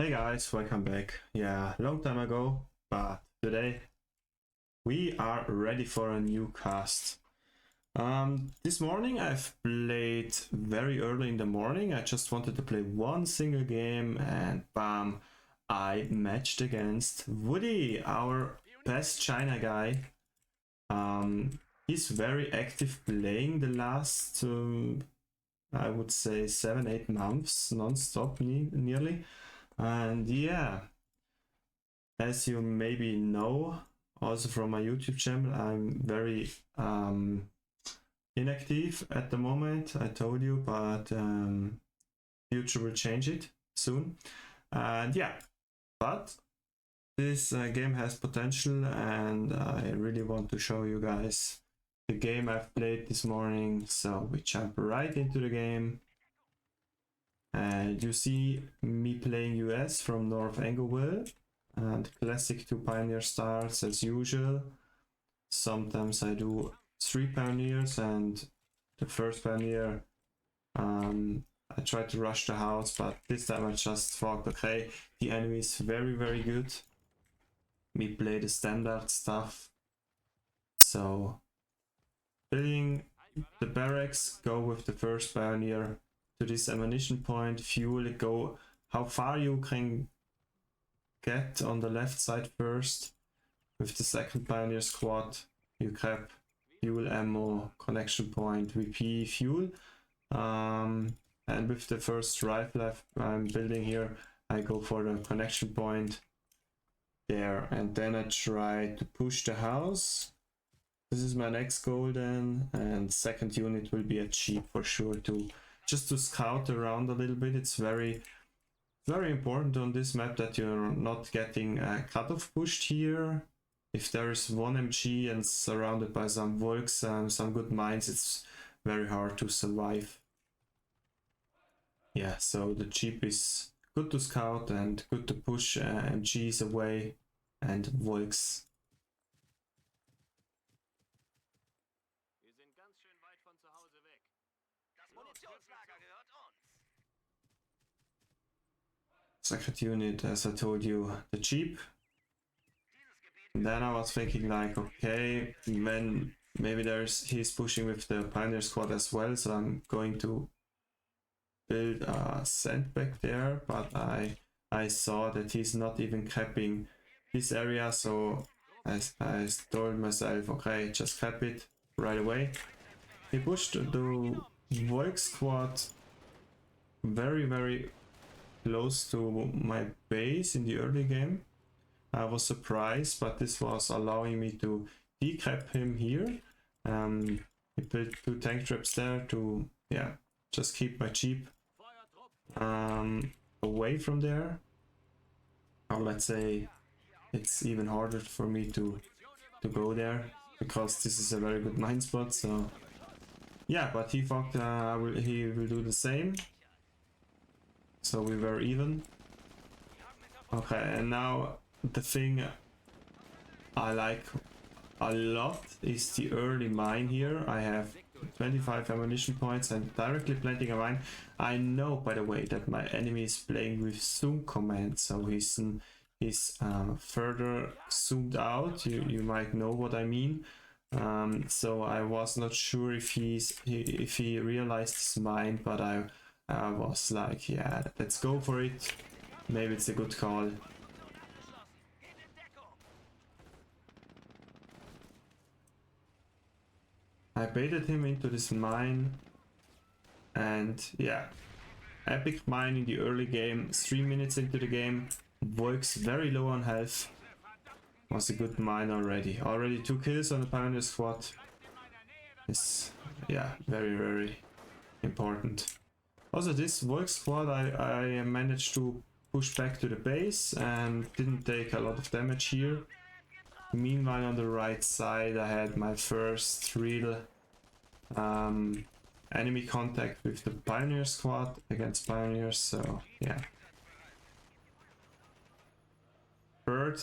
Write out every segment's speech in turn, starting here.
Hey guys, welcome back. Yeah, long time ago, but today we are ready for a new cast. This morning I've played very early in the morning. I just wanted to play one single game and bam, I matched against Wudi, our best China guy. He's very active playing the last, I would say 7-8 months non-stop nearly. And yeah, as you maybe know, also from my YouTube channel, I'm very inactive at the moment, I told you, but future will change it soon. And yeah, but this game has potential and I really want to show you guys the game I've played this morning. So we jump right into the game. And you see me playing US from North Angoville and classic 2 pioneer starts as usual. Sometimes I do 3 pioneers and the first pioneer I try to rush the house, but this time I just thought, okay, the enemy is very good. We play the standard stuff. So building the barracks, go with the first pioneer to this ammunition point, fuel it, go how far you can get on the left side first. With the second pioneer squad, you grab fuel, ammo, connection point, VP, fuel. And with the first rifle I'm building here, I go for the connection point there, and then I try to push the house. This is my next goal then, and second unit will be a jeep for sure to just to scout around a little bit. It's very important on this map that you're not getting cutoff pushed here. If there is one MG and surrounded by some Volks and some good mines, it's very hard to survive. Yeah, so the jeep is good to scout and good to push MGs away and Volks. Second unit, as I told you, the jeep. And then I was thinking like, okay, when maybe he's pushing with the pioneer squad as well, so I'm going to build a sandbag there, but I saw that he's not even capping this area, so I told myself, okay, just cap it right away. He pushed the Volk squad very close to my base in the early game. I was surprised, but this was allowing me to decap him here. He built 2 tank traps there to, yeah, just keep my jeep away from there. Or let's say it's even harder for me to go there because this is a very good mine spot. So yeah, but he thought he will do the same. So we were even. Okay, and now the thing I like a lot is the early mine here. I have 25 ammunition points and directly planting a mine. I know, by the way, that my enemy is playing with zoom command, so he's further zoomed out. You might know what I mean. So I was not sure if he realized his mine, but I was like, yeah, let's go for it. Maybe it's a good call. I baited him into this mine, and yeah, epic mine in the early game. 3 minutes into the game, Volks very low on health. Was a good mine already. Already 2 kills on the pioneer squad. Is, yeah, very important. Also, this Volk squad, I managed to push back to the base and didn't take a lot of damage here. Meanwhile, on the right side, I had my first real enemy contact with the pioneer squad against pioneers, so yeah. Third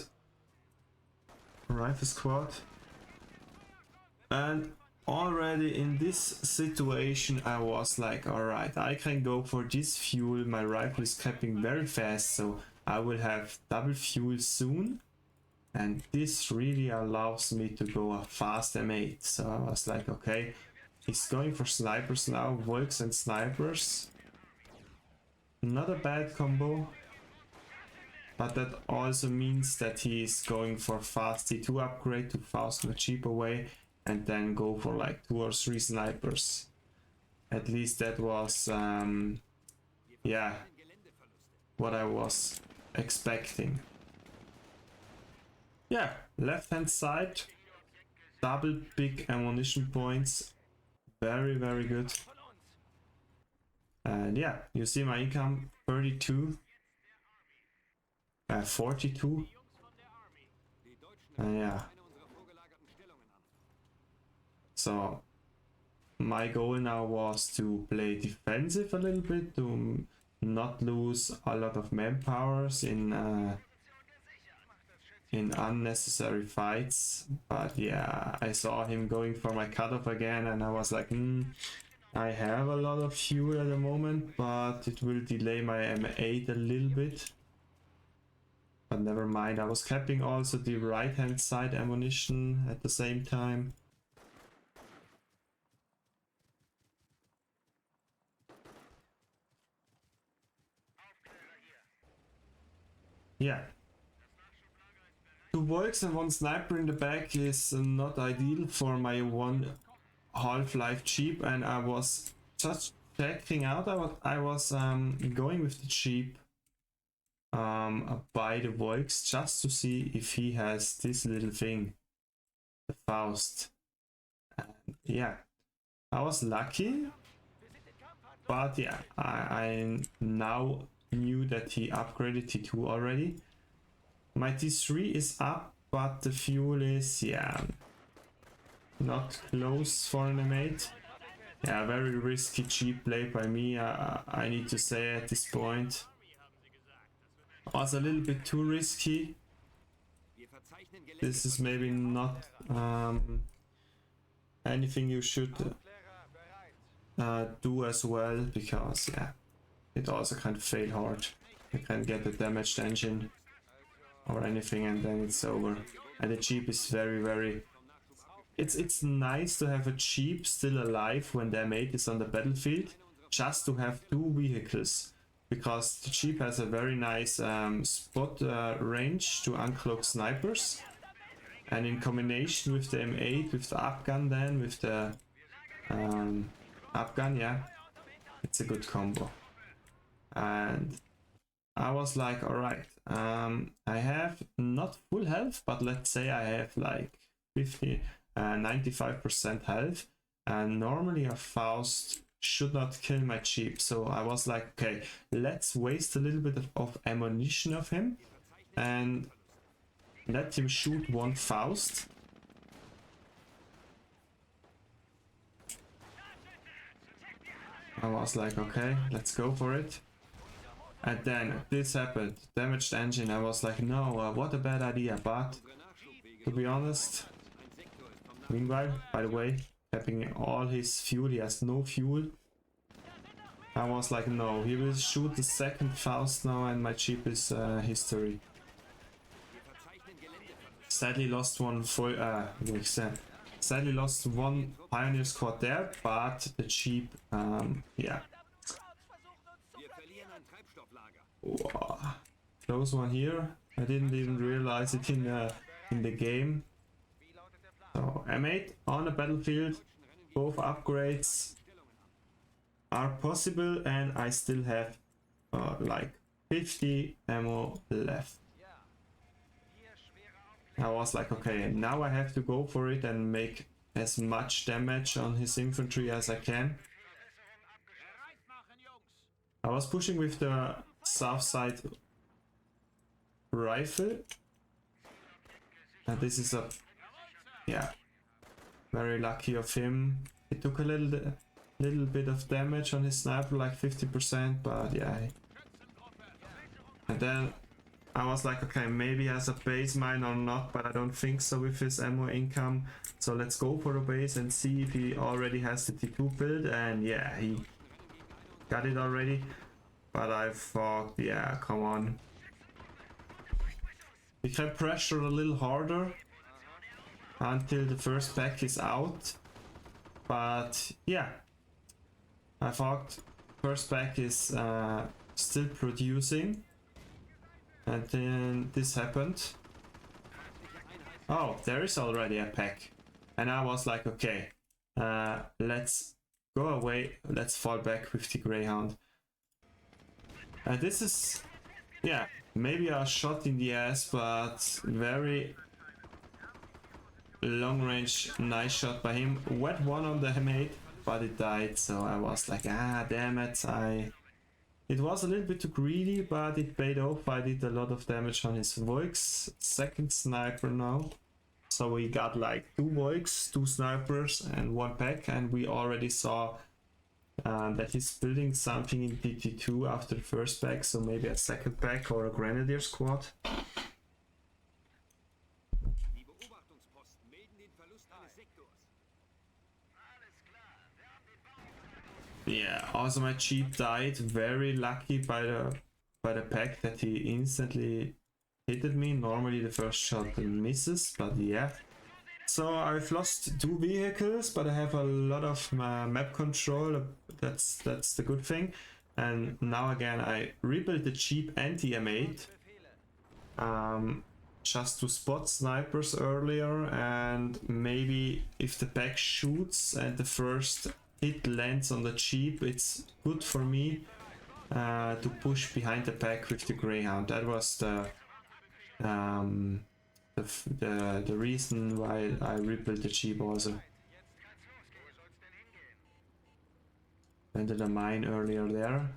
rifle squad. And already in this situation I was like, alright, I can go for this fuel. My rifle is capping very fast, so I will have double fuel soon, and this really allows me to go a fast M8. So I was like, okay, he's going for snipers now, Volks and snipers. Not a bad combo, but that also means that he is going for fast T2 upgrade to fasten a cheaper way, and then go for like 2 or 3 snipers. At least that was, yeah, what I was expecting. Yeah, left hand side, double big ammunition points, very good. And yeah, you see my income 32, 42. Yeah. So my goal now was to play defensive a little bit, to not lose a lot of manpowers in unnecessary fights. But yeah, I saw him going for my cutoff again, and I was like, I have a lot of fuel at the moment, but it will delay my M8 a little bit. But never mind, I was capping also the right hand side ammunition at the same time. Yeah. 2 Volks and 1 sniper in the back is not ideal for my 1 Half-Life cheap, and I was just checking out. I was going with the cheap by the Volks just to see if he has this little thing, the Faust. And yeah, I was lucky, but yeah, I now knew that he upgraded T2 already. My T3 is up, but the fuel is, yeah, not close for an M8. Yeah, very risky cheap play by me, I need to say at this point. Was a little bit too risky. This is maybe not anything you should do as well, because yeah, it also can fail hard. You can get a damaged engine or anything, and then it's over. And the Jeep is very... It's nice to have a Jeep still alive when their mate is on the battlefield, just to have 2 vehicles, because the Jeep has a very nice spot range to uncloak snipers, and in combination with the M8, with the upgun, then with the upgun, yeah, it's a good combo. And I was like, alright, I have not full health, but let's say I have like 95% health, and normally a Faust should not kill my Jeep. So I was like, okay, let's waste a little bit of ammunition of him and let him shoot 1 Faust. I was like, okay, let's go for it. And then this happened, damaged engine. I was like, no, what a bad idea. But to be honest, meanwhile, by the way, tapping all his fuel, he has no fuel. I was like, no, he will shoot the 2nd Faust now, and my Jeep is history. Sadly lost one full, sadly lost 1 Pioneer squad there, but the Jeep, yeah. Wow. Close one here. I didn't even realize it in the game. So M8 on the battlefield, both upgrades are possible, and I still have like 50 ammo left. I was like, okay, now I have to go for it and make as much damage on his infantry as I can. I was pushing with the south side rifle, and this is a, yeah, very lucky of him. He took a little bit of damage on his sniper, like 50%, but yeah. And then I was like, okay, maybe he has a base mine or not, but I don't think so with his ammo income. So let's go for the base and see if he already has the T2 build. And yeah, he got it already. But I thought, yeah, come on. We can pressure a little harder until the first pack is out. But yeah, I thought first pack is still producing, and then this happened. Oh, there is already a pack, and I was like, okay, let's go away, let's fall back with the Greyhound. And this is, yeah, maybe a shot in the ass, but very long range, nice shot by him. Wet one on the mate, but it died, so I was like, ah, damn it. It was a little bit too greedy, but it paid off. I did a lot of damage on his Voiks. Second sniper now. So we got like 2 Voiks, 2 snipers and 1 pack, and we already saw that he's building something in DT2 after the first pack, so maybe a second pack or a Grenadier squad. Yeah, also my cheap died, very lucky by the pack that he instantly hit me. Normally the first shot misses, but yeah. So I've lost 2 vehicles, but I have a lot of map control. That's the good thing. And now again I rebuilt the cheap anti-M8 just to spot snipers earlier, and maybe if the pack shoots and the first hit lands on the cheap, it's good for me to push behind the pack with the Greyhound. That was the reason why I rebuilt the cheap also. Ended a mine earlier there.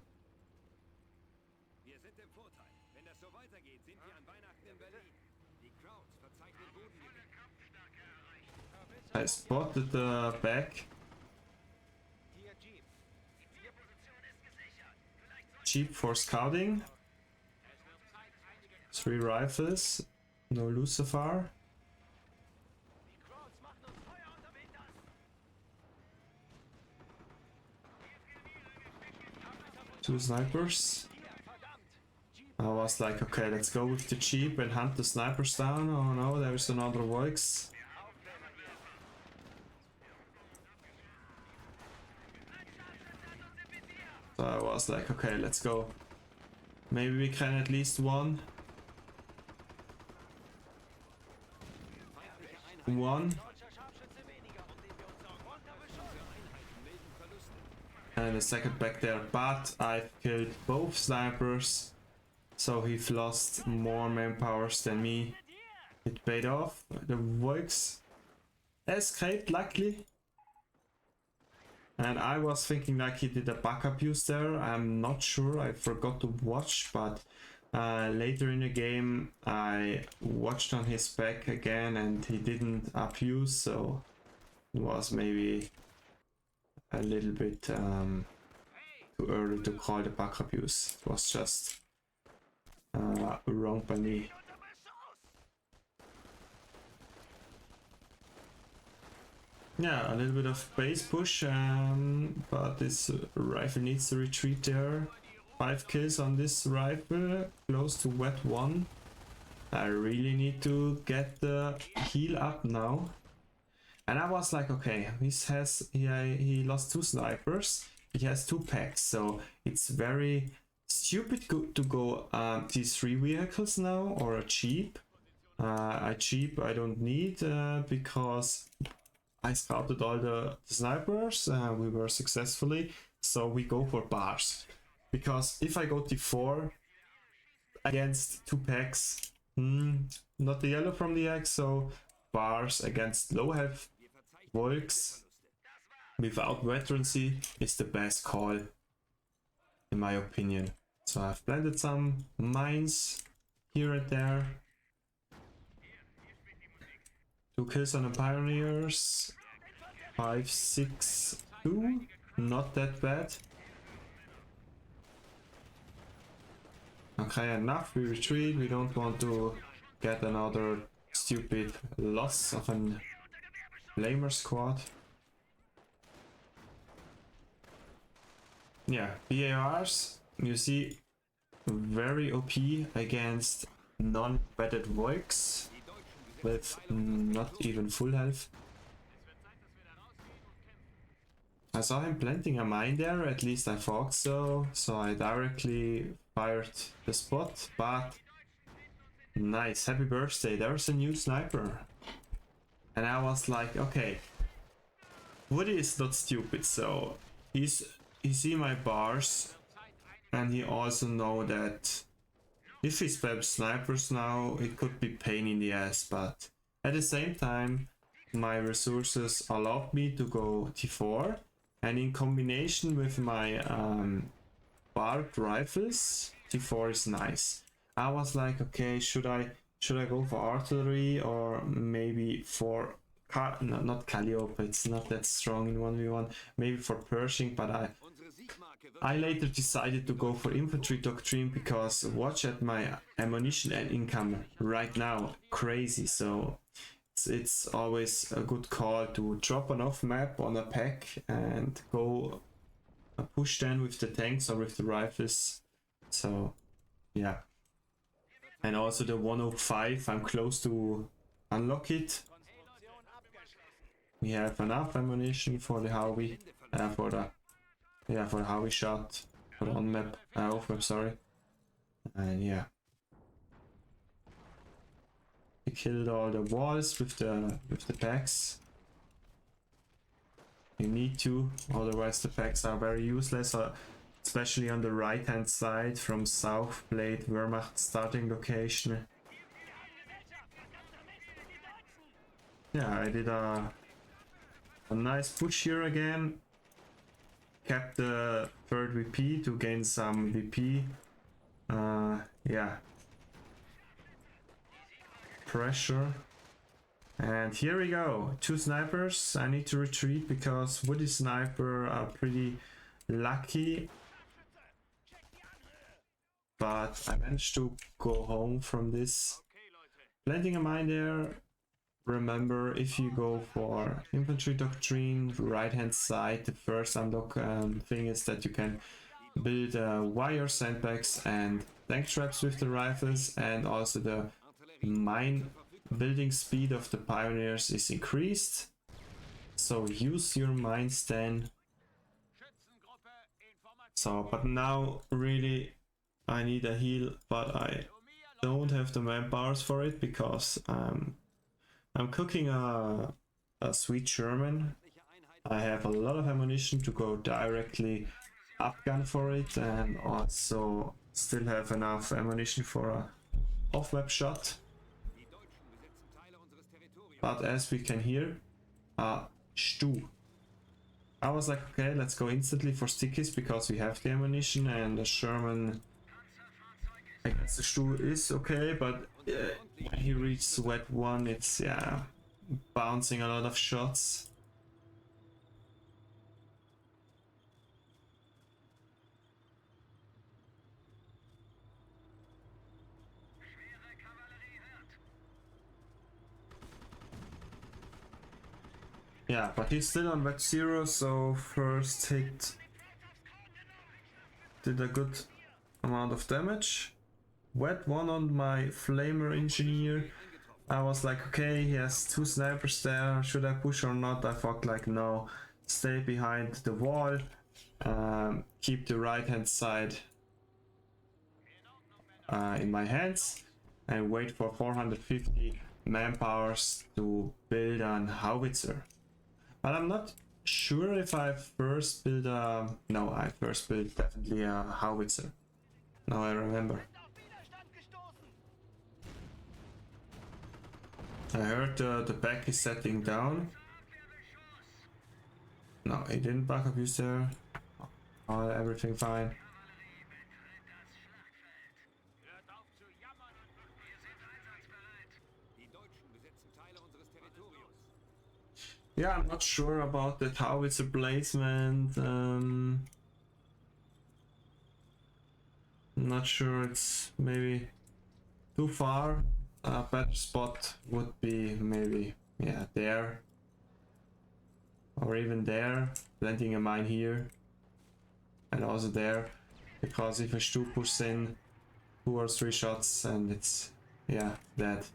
I spotted the back. Cheap for scouting. 3 rifles. No Lucifer. Two snipers. I was like, okay, let's go with the cheap and hunt the snipers down. Oh no, there's another Voix. So I was like, okay, let's go. Maybe we can at least one. And a second back there, but I've killed both snipers, so he's lost more manpowers than me. It paid off. The Voix escaped luckily, and I was thinking like he did a backup use there. I'm not sure, I forgot to watch, but later in the game I watched on his back again and he didn't abuse, so it was maybe a little bit too early to call the backup use. It was just wrong by me. Yeah, a little bit of base push, but this rifle needs to retreat there. 5 kills on this rifle, close to wet 1. I really need to get the heal up now. And I was like, okay, he lost 2 snipers, he has 2 packs, so it's very stupid to go these 3 vehicles now, or a cheap. A cheap I don't need because I scouted all the snipers, we were successfully, so we go for bars. Because if I go T4 against 2 packs, not the yellow from the X, so bars against low health Volks without veterancy is the best call, in my opinion. So I've planted some mines here and there. 2 kills on the pioneers. 5, 6, 2. Not that bad. Okay, enough. We retreat. We don't want to get another stupid loss of an flamer squad. Yeah, BARs, you see, very OP against non-wetted Voix with not even full health. I saw him planting a mine there, at least I thought so, so I directly fired the spot, but nice, happy birthday, there's a new sniper. And I was like, okay, Wudi is not stupid, so he see my bars, and he also know that if he spams snipers now, it could be pain in the ass, but at the same time, my resources allowed me to go T4, and in combination with my barbed rifles, T4 is nice. I was like, okay, should I go for artillery or maybe for no, not Calliope, it's not that strong in 1v1, maybe for Pershing, but I later decided to go for infantry doctrine because watch at my ammunition and income right now, crazy, so it's always a good call to drop an off map on a pack and go push then with the tanks or with the rifles, so yeah. And also the 105, I'm close to unlock it. We have enough ammunition for the Howie, for the Howie shot, for the on map, off map, sorry. And yeah, we killed all the walls with the packs. You need to, otherwise the packs are very useless, especially on the right hand side from South Blade Wehrmacht starting location. Yeah, I did a nice push here again. Kept the third VP to gain some VP. Yeah. Pressure. And here we go. 2 snipers. I need to retreat because Wudi sniper are pretty lucky. But I managed to go home from this. Planting a mine there. Remember, if you go for infantry doctrine, right hand side, the first unlock thing is that you can build wire sandbags and tank traps with the rifles, and also the mine building speed of the pioneers is increased. So use your mines then. So, but now really I need a heal, but I don't have the manpowers for it because I'm cooking a sweet German. I have a lot of ammunition to go directly upgun for it, and also still have enough ammunition for a off-map shot. But as we can hear, stew. I was like, okay, let's go instantly for stickies because we have the ammunition, and the Sherman, I guess the stew is okay, but when he reaches wet 1, it's, yeah, bouncing a lot of shots. Yeah, but he's still on wet 0, so first hit did a good amount of damage. Wet 1 on my flamer engineer. I was like, okay, he has 2 snipers there, should I push or not? I thought like, no, stay behind the wall, keep the right hand side in my hands, and wait for 450 manpowers to build an howitzer. But I'm not sure if I first build a... No, I first built definitely a howitzer. Now I remember. I heard the pack is setting down. No, he didn't back up use there. Oh, everything fine. Yeah, I'm not sure about that howitzer placement. I'm not sure, it's maybe too far. A better spot would be maybe, yeah, there. Or even there, planting a mine here. And also there. Because if a Stu pushes in 2 or 3 shots and it's yeah, dead.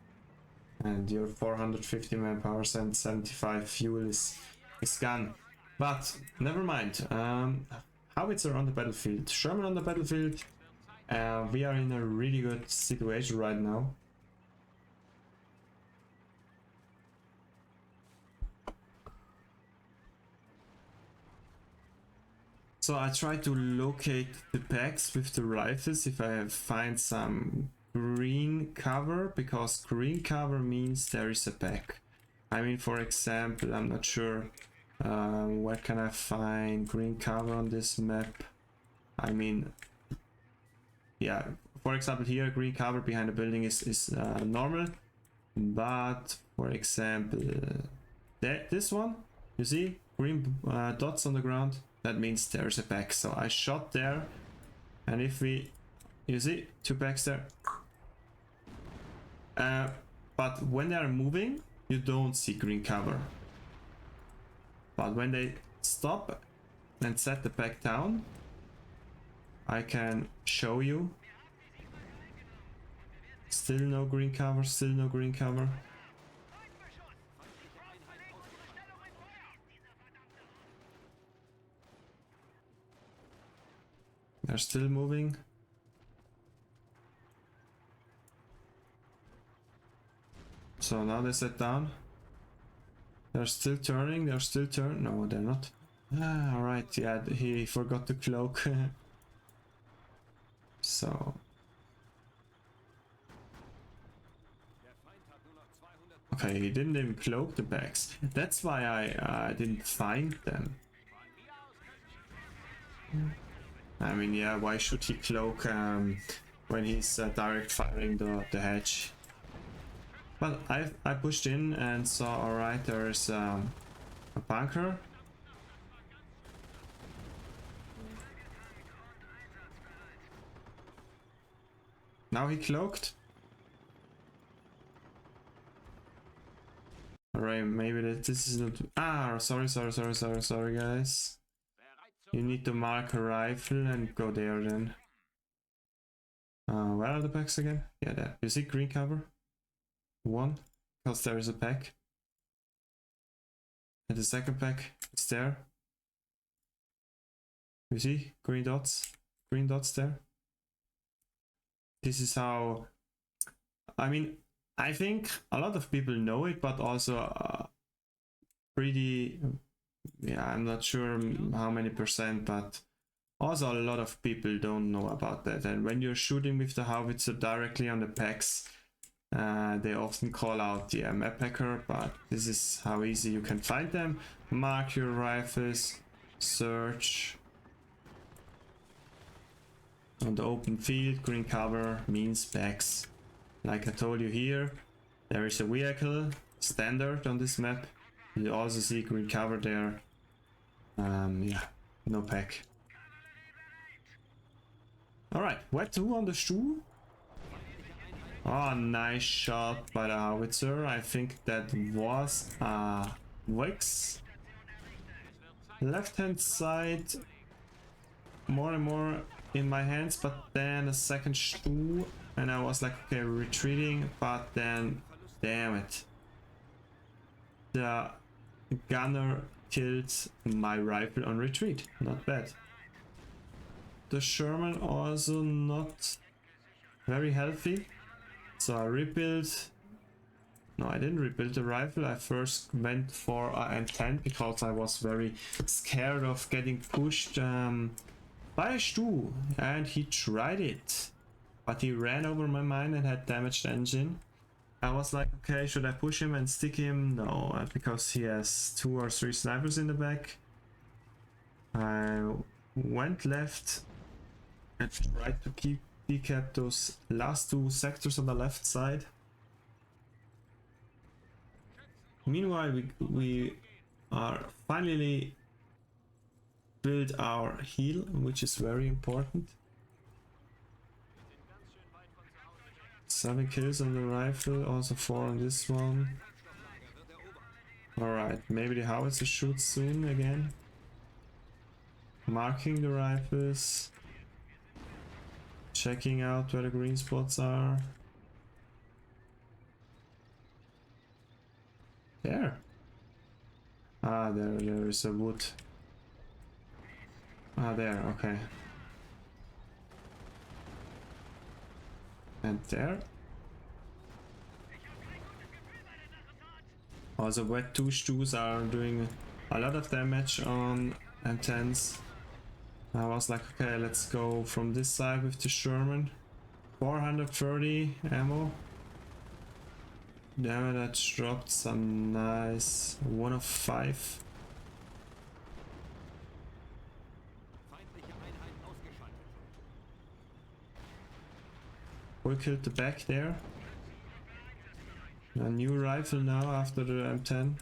And your 450 manpower and 75 fuel is gone. But never mind. Howitzer on the battlefield, Sherman on the battlefield. We are in a really good situation right now. So I try to locate the packs with the rifles if I find some green cover, because green cover means there is a pack. I mean, for example, I'm not sure where can I find green cover on this map. I mean, yeah, for example here green cover behind a building is normal, but for example this one, you see green dots on the ground, that means there's a pack. So I shot there, and if we, you see 2 packs there, but when they are moving you don't see green cover, but when they stop and set the pack down, I can show you. Still no green cover, still no green cover. They're still moving. So now they set down. They're still turning, they're still turning. No, they're not. Ah, alright, yeah, he forgot to cloak. So. Okay, he didn't even cloak the bags. That's why I didn't find them. I mean, yeah, why should he cloak when he's direct firing the hedge? But I pushed in and saw, alright, there's a bunker. Now he cloaked. Alright, maybe this is not... Ah, sorry guys. You need to mark a rifle and go there then. Where are the packs again? Yeah, there. You see green cover? 1, because there is a pack. And the second pack is there. You see green dots? Green dots there. This is how... I mean, I think a lot of people know it, but also pretty... Yeah, I'm not sure how many percent, but also a lot of people don't know about that. And when you're shooting with the howitzer directly on the packs, they often call out the map hacker, but this is how easy you can find them. Mark your rifles, search. On the open field, green cover means packs. Like I told you here, there is a vehicle standard on this map. You also see green cover there. Yeah, no pack. Alright, wet 2 on the Stuhl. Oh, nice shot by the howitzer. I think that was Wix. Left hand side more and more in my hands, but then a second Stuhl and I was like, okay, retreating, but then damn it, the gunner killed my rifle on retreat. Not bad. The Sherman also not very healthy, so I rebuilt. No, I didn't rebuild the rifle. I first went for an M10 because I was very scared of getting pushed by a Stuhl, and he tried it, but he ran over my mine and had damaged engine. I was like, okay, should I push him and stick him? No, because he has 2 or 3 snipers in the back. I went left and tried to decap those last 2 sectors on the left side. Meanwhile, we are finally build our heal, which is very important. 7 kills on the rifle, also 4 on this one. Alright, maybe the howitzer shoots soon again. Marking the rifles. Checking out where the green spots are. There. Ah, there is a wood. Ah, there, okay. And there. Also wet touches are doing a lot of damage on M10s. I was like, okay, let's go from this side with the Sherman. 430 ammo. Damn it, that dropped some nice 1 of 5. We killed the back there. A new rifle now after the M10.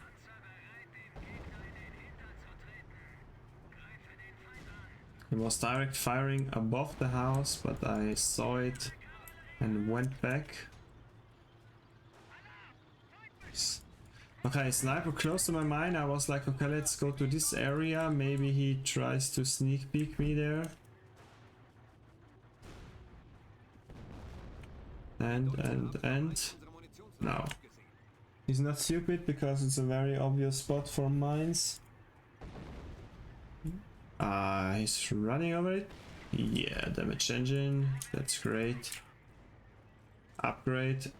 It was direct firing above the house, but I saw it and went back. Okay, sniper close to my mine. I was like, okay, let's go to this area. Maybe he tries to sneak peek me there. And no. He's not stupid because it's a very obvious spot for mines. He's running over it. Yeah, damage engine. That's great. Upgrade.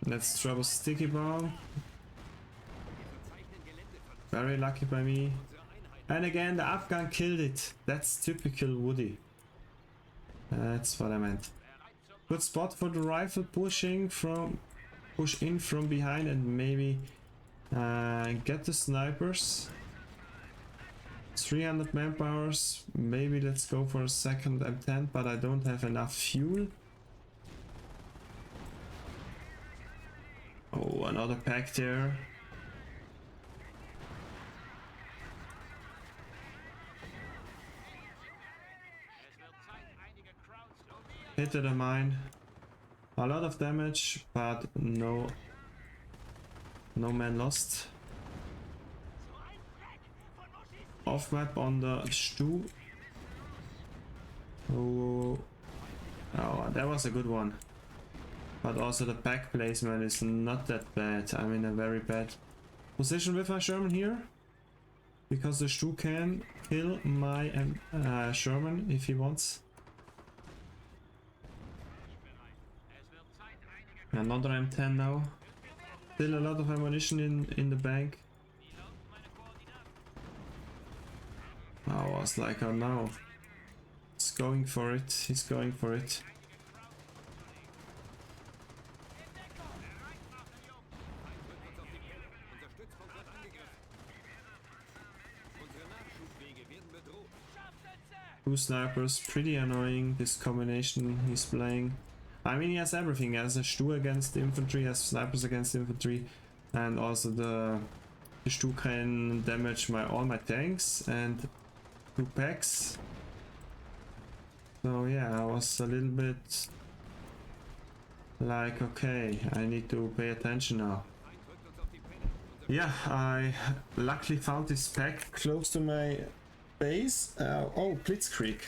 Let's drop a sticky bomb. Very lucky by me. And again, the Afghan killed it. That's typical Wudi. That's what I meant. Good spot for the rifle, push in from behind and maybe get the snipers. 300 manpowers. Maybe let's go for a second M10, but I don't have enough fuel. Oh, another pack there. Hit the mine. A lot of damage, but no man lost. Off map on the Stu. Oh, that was a good one. But also the pack placement is not that bad. I'm in a very bad position with my Sherman here. Because the Stu can kill my Sherman if he wants. Another M10 now. Still a lot of ammunition in the bank. I was like, oh no. He's going for it. He's going for it. Two snipers, pretty annoying, this combination he's playing. I mean, he has everything. He has a Stu against infantry, he has snipers against infantry, and also the Stu can damage all my tanks and 2 packs. So yeah, I was a little bit like, okay, I need to pay attention now. Yeah, I luckily found this pack close to my base. Oh, Blitzkrieg.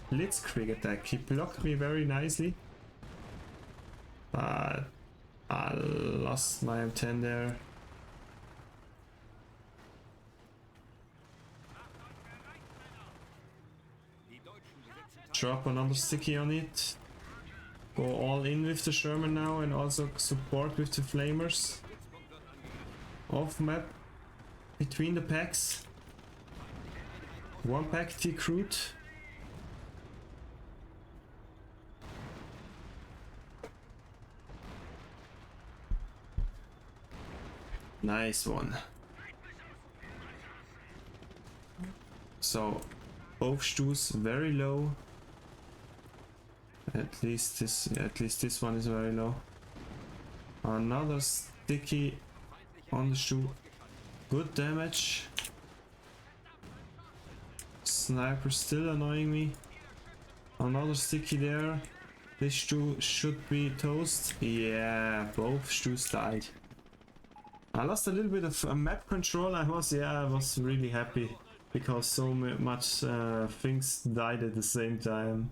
Blitzkrieg attack. He blocked me very nicely. But I lost my M10 there. Drop another sticky on it. Go all in with the Sherman now and also support with the flamers. Off map. Between the packs. 1 pack T-Crude. Nice one. So both Stus very low. At least this one is very low. Another sticky on the Stu. Good damage. Sniper still annoying me. Another sticky there. This Stu should be toast. Yeah, both Stus died. I lost a little bit of map control. I was really happy because so much things died at the same time.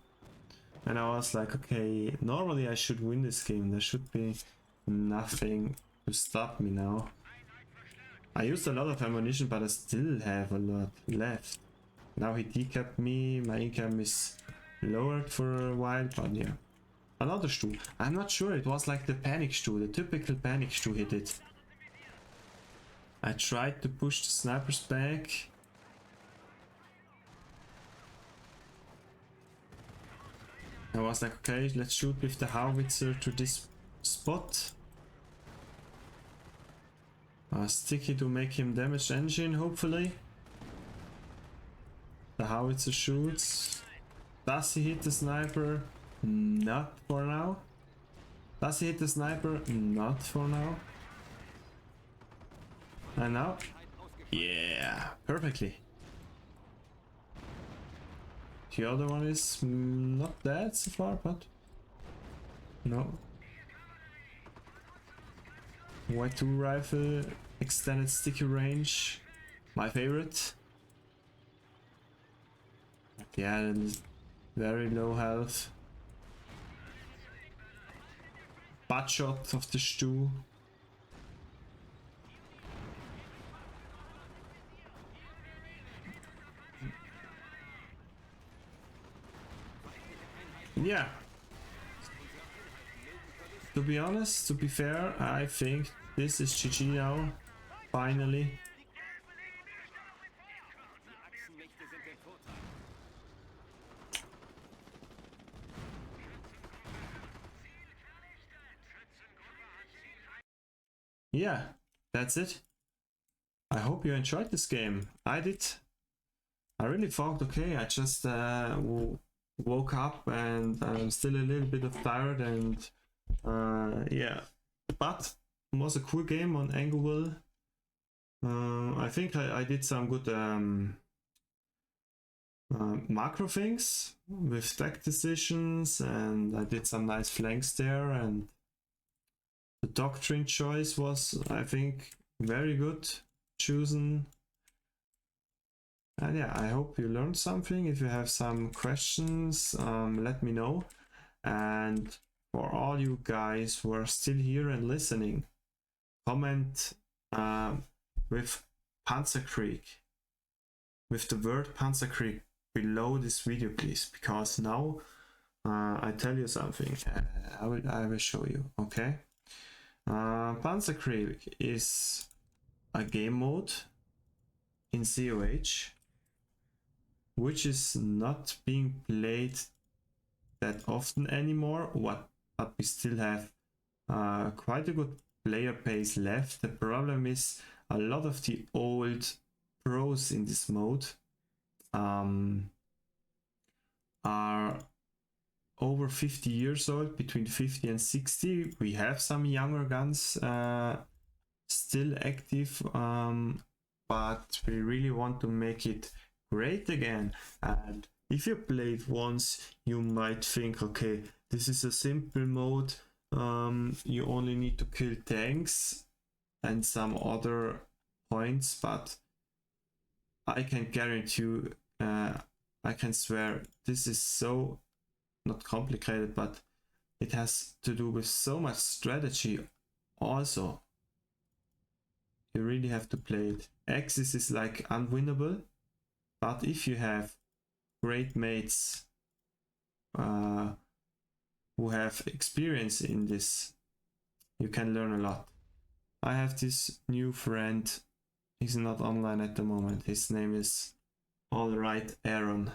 And I was like, okay, normally I should win this game. There should be nothing to stop me now. I used a lot of ammunition, but I still have a lot left. Now he decapped me, my income is lowered for a while, but yeah. Another Stu. I'm not sure, it was like the panic Stu, the typical panic Stu he did. I tried to push the snipers back. I was like, okay, let's shoot with the howitzer to this spot. Sticky to make him damage engine, hopefully. The howitzer shoots. Does he hit the sniper? Not for now. Does he hit the sniper? Not for now. And now? Yeah, perfectly. The other one is not dead so far, but no. Y2 rifle, extended sticky range, my favorite. Yeah, very low health. Butt shot of the Stu. Yeah. To be honest, to be fair, I think this is GG now. Finally. Yeah, that's it. I hope you enjoyed this game. I did. I really thought, okay, I just woke up and I'm still a little bit tired and yeah, but it was a cool game on Angoville. I think I did some good macro things with tech decisions, and I did some nice flanks there, and the doctrine choice was, I think, very good chosen. And yeah, I hope you learned something. If you have some questions, let me know. And for all you guys who are still here and listening, comment with Panzerkrieg, with the word Panzerkrieg below this video, please, because now I tell you something. I will show you. Okay. Panzerkrieg is a game mode in COH which is not being played that often anymore, but we still have quite a good player base left. The problem is a lot of the old pros in this mode are over 50 years old, between 50 and 60. We have some younger guns still active, but we really want to make it great again. And if you played once, you might think, okay, this is a simple mode, you only need to kill tanks and some other points, but I can guarantee you, I can swear, this is so not complicated, but it has to do with so much strategy also. You really have to play it. Axis is like unwinnable, but if you have great mates who have experience in this, you can learn a lot. I have this new friend, he's not online at the moment, his name is Alright Aaron.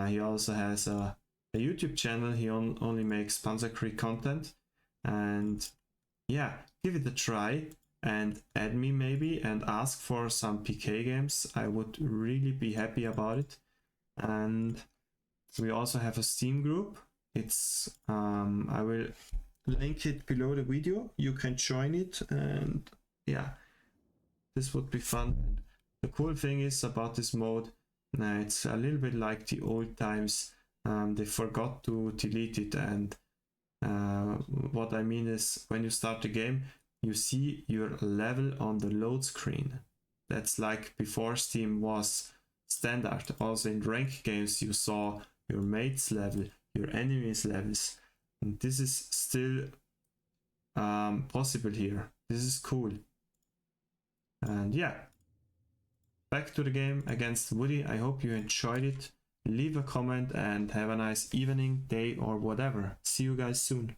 He also has a YouTube channel, he only makes Panzerkrieg content, and yeah, give it a try and add me maybe and ask for some PK games. I would really be happy about it. And we also have a Steam group. It's I will link it below the video. You can join it, and yeah, this would be fun. The cool thing is about this mode, it's a little bit like the old times. They forgot to delete it, and what I mean is when you start the game, you see your level on the load screen. That's like before Steam was standard. Also in rank games, you saw your mate's level, your enemies' levels. And this is still possible here. This is cool. And yeah, back to the game against Wudi. I hope you enjoyed it. Leave a comment and have a nice evening, day, or whatever. See you guys soon.